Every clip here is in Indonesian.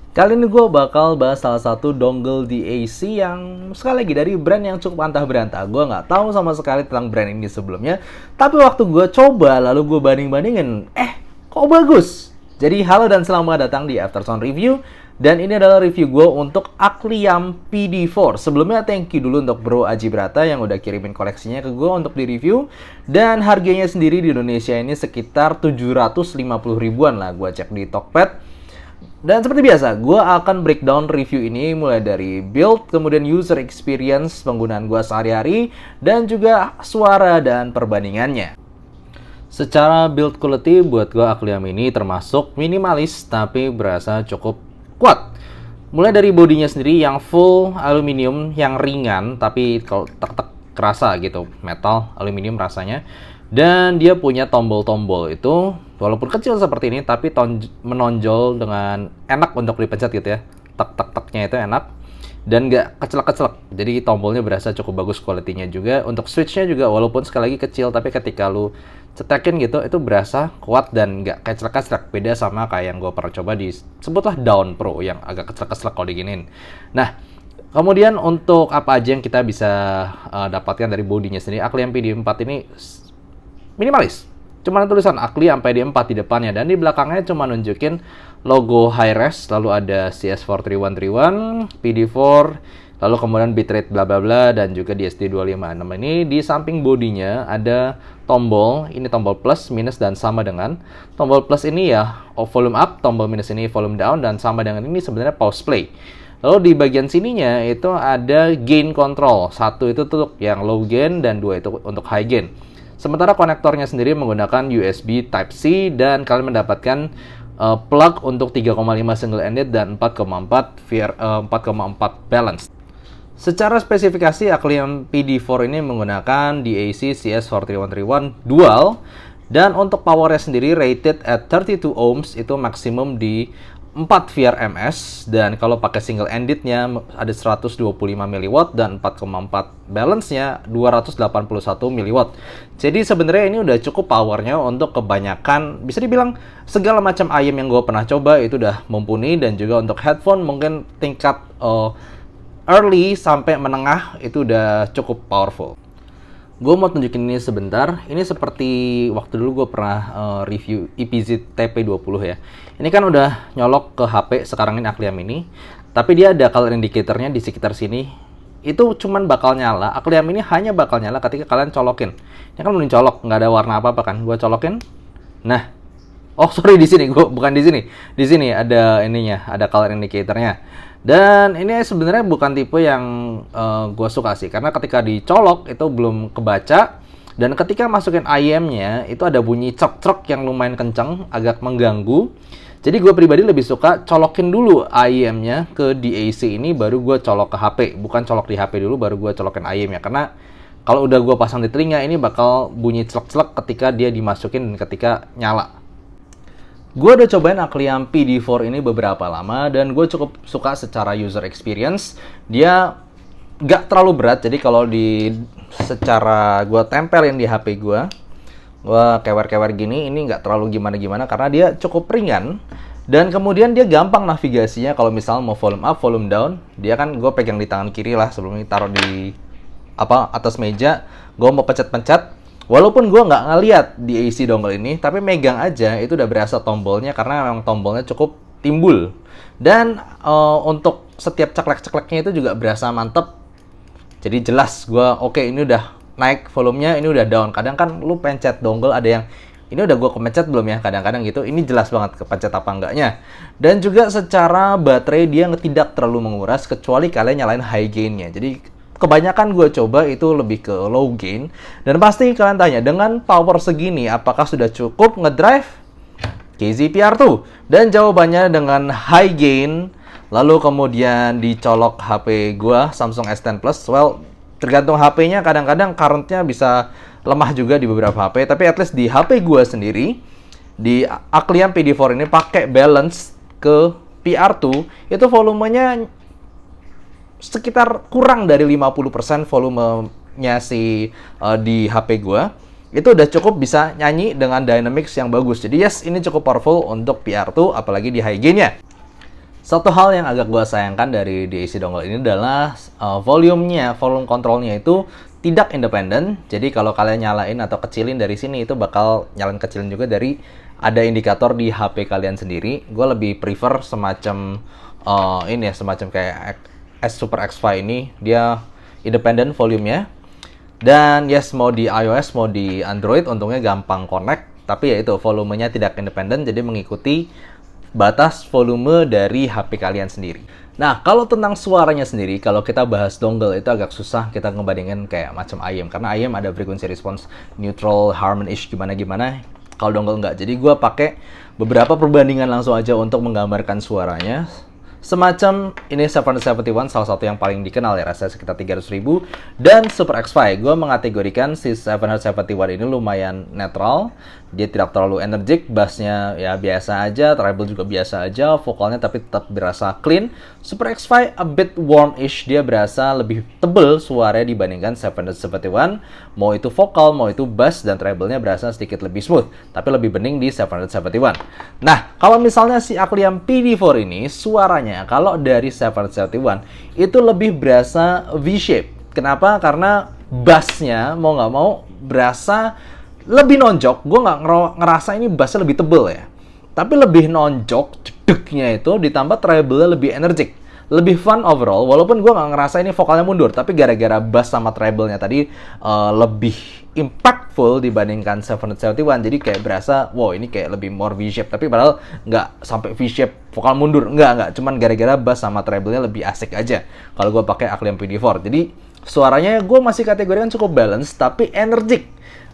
Kali ini gue bakal bahas salah satu dongle DAC yang sekali lagi dari brand yang cukup antah berantah. Gue nggak tahu sama sekali tentang brand ini sebelumnya, tapi waktu gue coba lalu gue banding-bandingin, kok bagus. Jadi halo dan selamat datang di Aftersound Review. Dan ini adalah review gue untuk Akliam PD4. Sebelumnya thank you dulu untuk Bro Aji Brata yang udah kirimin koleksinya ke gue untuk di-review. Dan harganya sendiri di Indonesia ini sekitar 750 ribuan lah gue cek di Tokped. Dan seperti biasa, gue akan breakdown review ini mulai dari build, kemudian user experience, penggunaan gue sehari-hari, dan juga suara dan perbandingannya. Secara build quality buat gue Akliam ini termasuk minimalis tapi berasa cukup kuat. Mulai dari bodinya sendiri yang full aluminium yang ringan tapi kalau tek-tek kerasa gitu, metal aluminium rasanya. Dan dia punya tombol-tombol itu walaupun kecil seperti ini tapi menonjol dengan enak untuk dipencet gitu ya. Tek-tek-teknya itu enak dan nggak kecelak-kecelak. Jadi tombolnya berasa cukup bagus kualitinya juga. Untuk switchnya juga walaupun sekali lagi kecil tapi ketika lu cetekin gitu itu berasa kuat dan nggak kecelak-kecelak. Beda sama kayak yang gue pernah coba di sebutlah Dawn Pro yang agak kecelak-kecelak kalau diginin. Nah, kemudian untuk apa aja yang kita bisa dapatkan dari bodinya sendiri, Akliam PD4 ini minimalis. Cuma tulisan Akliam PD4 di depannya dan di belakangnya cuma nunjukin logo Hi-Res, lalu ada CS43131, PD4, lalu kemudian bitrate bla bla bla dan juga di SD256. Ini di samping bodinya ada tombol, ini tombol plus, minus dan sama dengan tombol plus ini ya volume up, tombol minus ini volume down dan sama dengan ini sebenarnya pause play. Lalu di bagian sininya itu ada gain control. Satu itu untuk yang low gain dan dua itu untuk high gain. Sementara konektornya sendiri menggunakan USB Type-C dan kalian mendapatkan plug untuk 3,5 single ended dan 4,4 balance. Secara spesifikasi Akliam PD4 ini menggunakan DAC CS43131 dual dan untuk powernya sendiri rated at 32 ohms itu maksimum di 4 VRMS dan kalau pakai single endednya ada 125 mW dan 4,4 balance-nya 281 mW. Jadi sebenarnya ini udah cukup powernya untuk kebanyakan, bisa dibilang segala macam IEM yang gue pernah coba itu udah mumpuni. Dan juga untuk headphone mungkin tingkat early sampai menengah itu udah cukup powerful. Gue mau tunjukin ini sebentar. Ini seperti waktu dulu gue pernah review EPZ TP20 ya. Ini kan udah nyolok ke HP sekarang ini Akliam ini. Tapi dia ada color indicatornya di sekitar sini. Itu cuman bakal nyala. Akliam ini hanya bakal nyala ketika kalian colokin. Ini kan belum colok, nggak ada warna apa-apa kan. Gue colokin. Nah, oh sorry di sini, gue bukan di sini. Di sini ada ininya, ada color indicatornya. Dan ini sebenarnya bukan tipe yang gue suka sih, karena ketika dicolok itu belum kebaca. Dan ketika masukin IEM-nya itu ada bunyi cek-cek yang lumayan kencang, agak mengganggu. Jadi gue pribadi lebih suka colokin dulu IEM-nya ke DAC ini, baru gue colok ke HP. Bukan colok di HP dulu, baru gue colokin IEM-nya. Karena kalau udah gue pasang di telinga, ini bakal bunyi celek-celek ketika dia dimasukin dan ketika nyala. Gue udah cobain Akliam PD4 ini beberapa lama dan gue cukup suka secara user experience. Dia gak terlalu berat, jadi kalau secara gue tempelin di HP gue kewer-kewer gini, ini gak terlalu gimana-gimana karena dia cukup ringan. Dan kemudian dia gampang navigasinya kalau misal mau volume up, volume down. Dia kan gue pegang di tangan kiri lah sebelum ini taruh di atas meja. Gue mau pencet-pencet. Walaupun gue nggak ngeliat di AC dongle ini, tapi megang aja itu udah berasa tombolnya karena memang tombolnya cukup timbul. Dan untuk setiap ceklek-cekleknya itu juga berasa mantep. Jadi jelas gue oke, ini udah naik volumenya, ini udah down. Kadang kan lu pencet dongle ada yang ini udah gue kepencet belum ya, kadang-kadang gitu. Ini jelas banget kepencet apa enggaknya. Dan juga secara baterai dia tidak terlalu menguras kecuali kalian nyalain high gain-nya. Jadi kebanyakan gue coba itu lebih ke low gain. Dan pasti kalian tanya, dengan power segini apakah sudah cukup ngedrive KZ-PR2? Dan jawabannya dengan high gain, lalu kemudian dicolok HP gue Samsung S10 Plus. Well, tergantung HP-nya, kadang-kadang current-nya bisa lemah juga di beberapa HP. Tapi at least di HP gue sendiri, di Akliam PD4 ini pakai balance ke PR2, itu volumenya sekitar kurang dari 50% volumenya di HP gue. Itu udah cukup bisa nyanyi dengan dynamics yang bagus. Jadi yes, ini cukup powerful untuk PR2, apalagi di high gain-nya. Satu hal yang agak gue sayangkan dari DAC dongle ini adalah volume controlnya itu tidak independen. Jadi kalau kalian nyalain atau kecilin dari sini itu bakal nyalain kecilin juga dari ada indikator di HP kalian sendiri. Gue lebih prefer semacam ini ya, semacam kayak S Super X5 ini, dia independen volumenya. Dan yes, mau di iOS mau di Android untungnya gampang connect, tapi ya itu volumenya tidak independen, jadi mengikuti batas volume dari HP kalian sendiri. Nah, kalau tentang suaranya sendiri, kalau kita bahas dongle itu agak susah kita ngebandingin kayak macam IEM, karena IEM ada frequency response neutral, harmonish, gimana-gimana. Kalau dongle enggak. Jadi gue pakai beberapa perbandingan langsung aja untuk menggambarkan suaranya. Semacam ini 771 salah satu yang paling dikenal ya, rasanya sekitar 300.000, dan Super X5 gue mengategorikan si 771 ini lumayan netral, dia tidak terlalu energik, bassnya ya biasa aja, treble juga biasa aja, vokalnya tapi tetap berasa clean. Super X5 a bit warm-ish, dia berasa lebih tebel suaranya dibandingkan 771, mau itu vokal, mau itu bass dan treble-nya berasa sedikit lebih smooth, tapi lebih bening di 771. Nah, kalau misalnya si Akliam PD4 ini suaranya kalau dari 771 itu lebih berasa V-shape. Kenapa? Karena bassnya mau nggak mau berasa lebih nonjok. Gue nggak ngerasa ini bassnya lebih tebel ya, tapi lebih nonjok, cedeknya itu ditambah treble-nya lebih energik, lebih fun overall. Walaupun gue nggak ngerasa ini vokalnya mundur, tapi gara-gara bass sama treble-nya tadi lebih impactful dibandingkan 771, jadi kayak berasa wow ini kayak lebih more V-shape. Tapi padahal nggak sampai V-shape vokal mundur, nggak, cuman gara-gara bass sama treble-nya lebih asik aja kalau gue pakai Akliam PD4. Jadi suaranya gue masih kategorikan cukup balance tapi energik.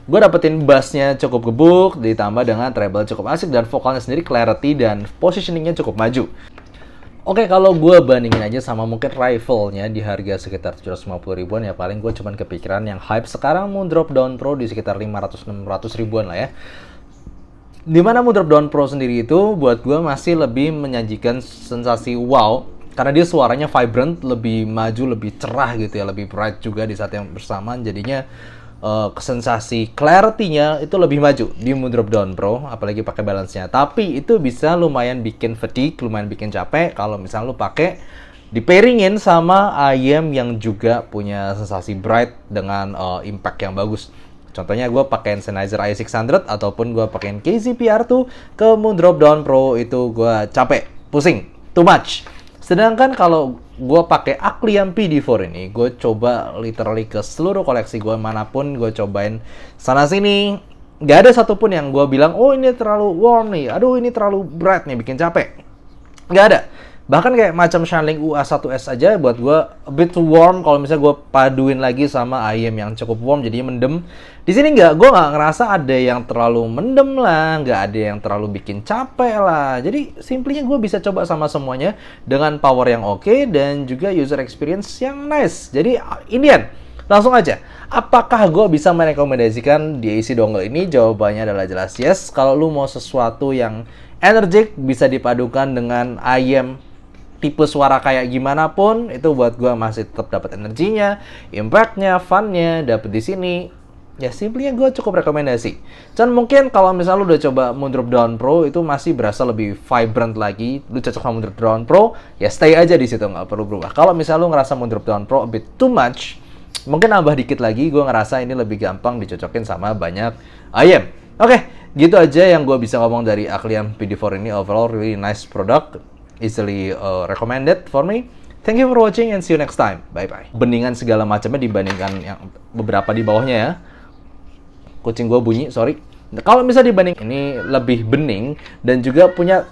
Gue dapetin bassnya cukup gebuk, ditambah dengan treble cukup asik, dan vokalnya sendiri clarity dan positioningnya cukup maju. Oke, kalau gue bandingin aja sama mungkin rivalnya di harga sekitar 750 ribuan, ya paling gue cuman kepikiran yang hype sekarang Moondrop Dawn Pro di sekitar 500-600 ribuan lah ya. Dimana Moondrop Dawn Pro sendiri itu buat gue masih lebih menyajikan sensasi wow, karena dia suaranya vibrant, lebih maju, lebih cerah gitu ya, lebih bright juga di saat yang bersamaan, jadinya sensasi clarity-nya itu lebih maju di Moondrop Dawn Pro, apalagi pakai balance-nya. Tapi itu bisa lumayan bikin fatigue, lumayan bikin capek kalau misalnya lu pakai di pairingin sama IEM yang juga punya sensasi bright dengan impact yang bagus. Contohnya gue pakai Sennheiser i600 ataupun gue pakai KZP-R2 ke Moondrop Dawn Pro, itu gue capek, pusing, too much. Sedangkan kalau gue pakai Akliam PD4 ini, gue coba literally ke seluruh koleksi gue manapun, gue cobain sana sini, gak ada satupun yang gue bilang, oh ini terlalu warm nih, aduh ini terlalu bright nih, bikin capek. Gak ada. Bahkan kayak macam Shanling UA1S aja buat gue a bit too warm kalau misalnya gue paduin lagi sama IEM yang cukup warm, jadinya mendem. Di sini gue nggak ngerasa ada yang terlalu mendem lah, nggak ada yang terlalu bikin capek lah. Jadi simplinya gue bisa coba sama semuanya dengan power yang oke dan juga user experience yang nice. Jadi Indian, langsung aja, apakah gue bisa merekomendasikan DAC dongle ini? Jawabannya adalah jelas yes. Kalau lu mau sesuatu yang energik, bisa dipadukan dengan IEM tipe suara kayak gimana pun, itu buat gue masih tetap dapat energinya, impactnya, funnya dapet di sini. Ya simpelnya gue cukup rekomendasi. Dan mungkin kalau misalnya lu udah coba Moondrop Dawn Pro itu masih berasa lebih vibrant lagi, lu cocok sama Moondrop Dawn Pro, ya stay aja di situ, nggak perlu berubah. Kalau misalnya lu ngerasa Moondrop Dawn Pro a bit too much, mungkin nambah dikit lagi, gue ngerasa ini lebih gampang dicocokin sama banyak IEM. Oke, gitu aja yang gue bisa ngomong dari Akliam PD4 ini. Overall really nice product, easily recommended for me. Thank you for watching and see you next time. Bye bye. Beningan segala macamnya dibandingkan yang beberapa di bawahnya ya. Kucing gue bunyi, sorry. Kalau misalnya dibanding ini lebih bening dan juga punya